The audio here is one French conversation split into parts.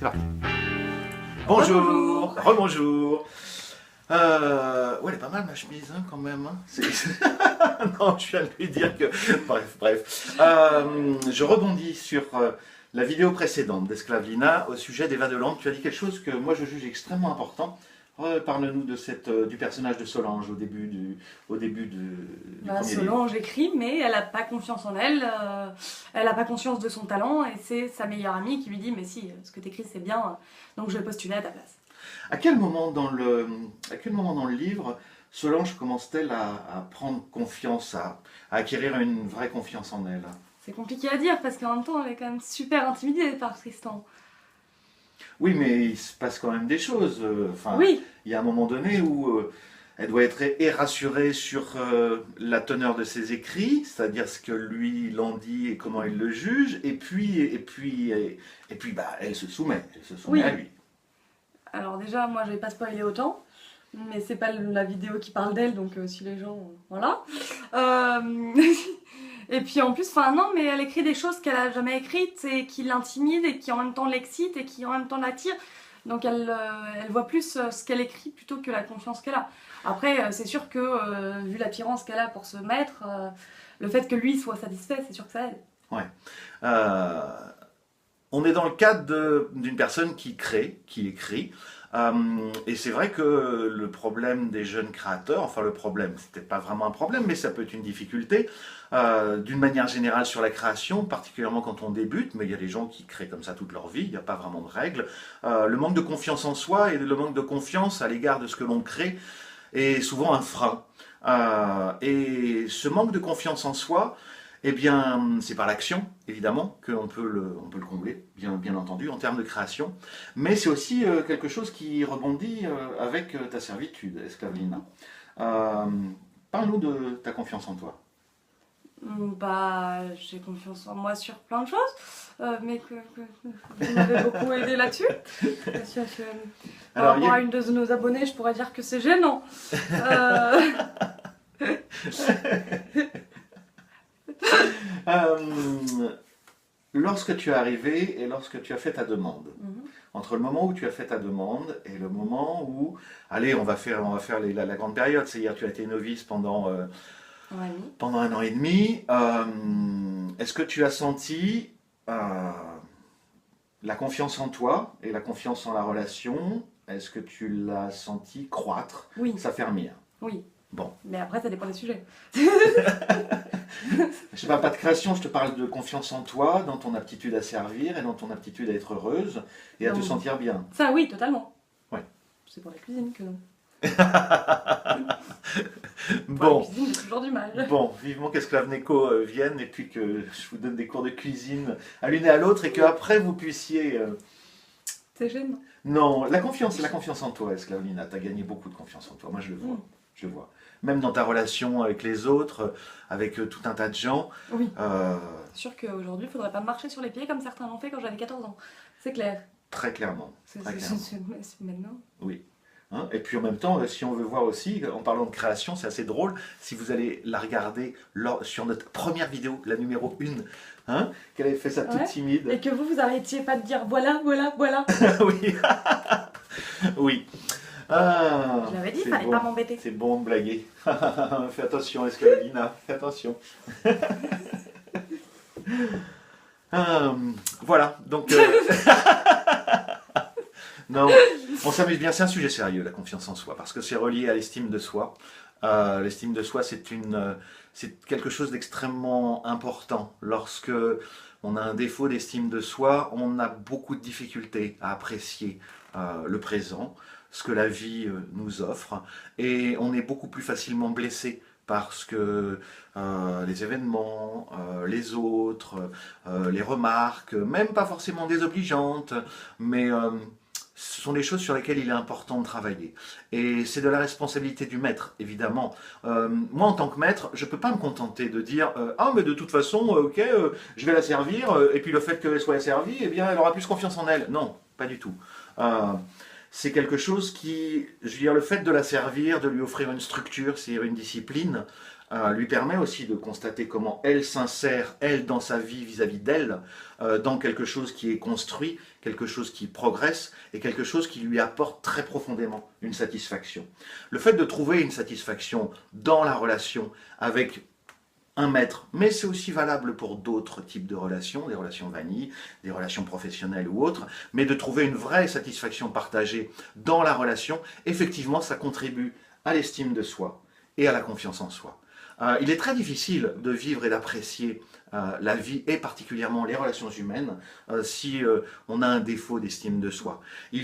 C'est parti. Bonjour, rebonjour. Ouais, elle est pas mal ma chemise hein, quand même. Hein. Non, je viens de lui dire que... Bref. Je rebondis sur la vidéo précédente d'Esclavina au sujet d'Eva Delande. Tu as dit quelque chose que moi je juge extrêmement important. Parle-nous de du personnage de Solange au début du premier Solange écrit, mais elle n'a pas confiance en elle, elle n'a pas conscience de son talent, et c'est sa meilleure amie qui lui dit « Mais si, ce que tu écris c'est bien, donc je vais postuler à ta place. » À quel moment dans le livre Solange commence-t-elle à prendre confiance, à acquérir une vraie confiance en elle? C'est compliqué à dire, parce qu'en même temps elle est quand même super intimidée par Tristan. Oui, mais il se passe quand même des choses. Oui. Il y a un moment donné où elle doit être rassurée sur la teneur de ses écrits, c'est-à-dire ce que lui il en dit et comment il le juge, et puis elle se soumet Oui. À lui. Alors déjà, moi je vais pas spoiler autant, mais c'est pas la vidéo qui parle d'elle, donc si les gens... voilà. Et puis en plus, non, mais elle écrit des choses qu'elle a jamais écrites et qui l'intimident et qui en même temps l'excitent et qui en même temps l'attirent. Donc elle voit plus ce qu'elle écrit plutôt que la confiance qu'elle a. Après, c'est sûr que vu l'attirance qu'elle a pour se mettre, le fait que lui soit satisfait, c'est sûr que ça aide. Ouais. On est dans le cadre d'une personne qui crée, qui écrit. Et c'est vrai que le problème des jeunes créateurs, enfin le problème, c'était pas vraiment un problème, mais ça peut être une difficulté, d'une manière générale sur la création, particulièrement quand on débute, mais il y a des gens qui créent comme ça toute leur vie, il n'y a pas vraiment de règles. Le manque de confiance en soi et le manque de confiance à l'égard de ce que l'on crée est souvent un frein. Et ce manque de confiance en soi, eh bien, c'est par l'action, évidemment, qu'on peut le combler, bien entendu, en termes de création. Mais c'est aussi quelque chose qui rebondit avec ta servitude, Esclavina. Parle-nous de ta confiance en toi. J'ai confiance en moi sur plein de choses, mais que vous m'avez beaucoup aidé là-dessus. Par rapport à une de nos abonnées, je pourrais dire que c'est gênant. Lorsque tu es arrivé et lorsque tu as fait ta demande, entre le moment où tu as fait ta demande et le moment où, allez, on va faire la grande période, c'est-à-dire tu as été novice pendant un an et demi, est-ce que tu as senti la confiance en toi et la confiance en la relation, est-ce que tu l'as senti croître, s'affermir? Oui. Bon. Mais après, ça dépend des sujets. Je ne parle pas de création, je te parle de confiance en toi, dans ton aptitude à servir et dans ton aptitude à être heureuse et à te sentir bien. Ça, oui, totalement. Ouais. C'est pour la cuisine que non. Bon. La cuisine, j'ai toujours du mal. Bon, vivement qu'Esclavneco vienne et puis que je vous donne des cours de cuisine à l'une et à l'autre et qu'après vous puissiez... C'est gênant. Non, la confiance en toi, Esclavina. Tu as gagné beaucoup de confiance en toi, moi je le vois. Je le vois. Même dans ta relation avec les autres, avec tout un tas de gens. Oui. C'est sûr qu'aujourd'hui, il ne faudrait pas marcher sur les pieds comme certains l'ont fait quand j'avais 14 ans. C'est clair. Très clairement. C'est maintenant. Oui. Hein, et puis en même temps, si on veut voir aussi, en parlant de création, c'est assez drôle, si vous allez la regarder sur notre première vidéo, la numéro 1, qu'elle avait fait ça toute timide. Et que vous arrêtiez pas de dire voilà. Oui. Oui. Je l'avais dit, il fallait pas m'embêter. C'est bon de blaguer. Fais attention, Esclavina, fais attention. Voilà, donc... Non, on s'amuse bien, c'est un sujet sérieux, la confiance en soi, parce que c'est relié à l'estime de soi. L'estime de soi, c'est quelque chose d'extrêmement important. Lorsque on a un défaut d'estime de soi, on a beaucoup de difficultés à apprécier le présent, ce que la vie nous offre, et on est beaucoup plus facilement blessé parce que les événements, les autres, les remarques, même pas forcément désobligeantes, mais ce sont des choses sur lesquelles il est important de travailler. Et c'est de la responsabilité du maître, évidemment. Moi, en tant que maître, je ne peux pas me contenter de dire « Ah, mais de toute façon, ok, je vais la servir, et puis le fait qu'elle soit asservie, eh bien, elle aura plus confiance en elle. » Non, pas du tout. C'est quelque chose qui, je veux dire, le fait de la servir, de lui offrir une structure, c'est une discipline, lui permet aussi de constater comment elle s'insère, elle, dans sa vie vis-à-vis d'elle, dans quelque chose qui est construit, quelque chose qui progresse et quelque chose qui lui apporte très profondément une satisfaction. Le fait de trouver une satisfaction dans la relation avec un maître, mais c'est aussi valable pour d'autres types de relations, des relations vanille, des relations professionnelles ou autres, mais de trouver une vraie satisfaction partagée dans la relation, effectivement, ça contribue à l'estime de soi et à la confiance en soi. Il est très difficile de vivre et d'apprécier la vie et particulièrement les relations humaines si on a un défaut d'estime de soi. Il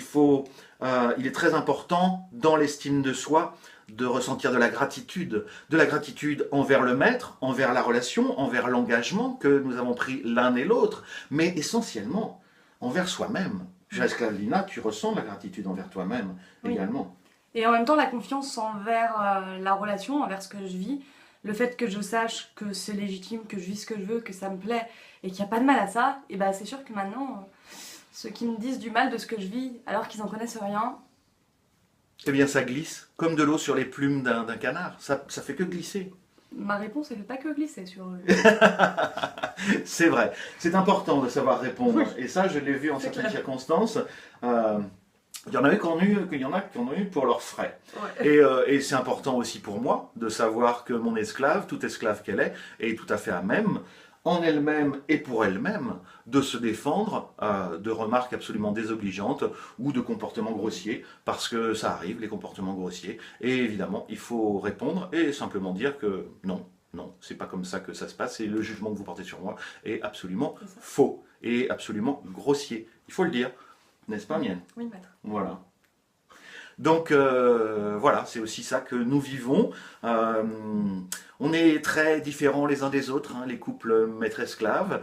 est très important dans l'estime de soi de ressentir de la gratitude envers le maître, envers la relation, envers l'engagement que nous avons pris l'un et l'autre, mais essentiellement envers soi-même. Chère esclave Lina, tu ressens de la gratitude envers toi-même également. Et en même temps, la confiance envers la relation, envers ce que je vis, le fait que je sache que c'est légitime, que je vis ce que je veux, que ça me plaît et qu'il n'y a pas de mal à ça, et ben c'est sûr que maintenant, ceux qui me disent du mal de ce que je vis alors qu'ils n'en connaissent rien, eh bien ça glisse, comme de l'eau sur les plumes d'un canard, ça fait que glisser. ma réponse elle fait pas que glisser sur eux. C'est vrai, c'est important de savoir répondre, Oui. et ça je l'ai vu en C'est certaines clair. circonstances. Il y en a qui en ont eu pour leurs frais. Ouais. Et c'est important aussi pour moi de savoir que mon esclave, toute esclave qu'elle est tout à fait à même, en elle-même et pour elle-même, de se défendre de remarques absolument désobligeantes ou de comportements grossiers, parce que ça arrive, les comportements grossiers. Et évidemment, il faut répondre et simplement dire que non, non, c'est pas comme ça que ça se passe, et le jugement que vous portez sur moi est absolument faux et absolument grossier. Il faut le dire, n'est-ce pas, Mienne? Oui, maître. Voilà. Donc voilà, c'est aussi ça que nous vivons. On est très différents les uns des autres, hein, les couples maître-esclave.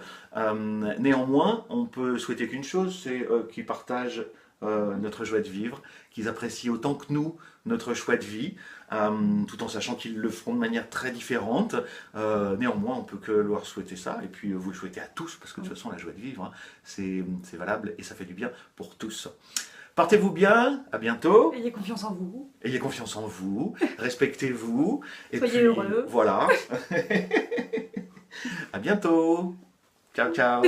Néanmoins, on peut souhaiter qu'une chose, c'est qu'ils partagent notre joie de vivre, qu'ils apprécient autant que nous notre choix de vie, tout en sachant qu'ils le feront de manière très différente. Néanmoins, on peut que leur souhaiter ça, et puis vous le souhaitez à tous, parce que de toute façon, la joie de vivre, hein, c'est valable et ça fait du bien pour tous. Portez-vous bien, à bientôt. Ayez confiance en vous. Ayez confiance en vous, respectez-vous. Et Soyez puis, heureux. Voilà. À bientôt. Ciao, ciao.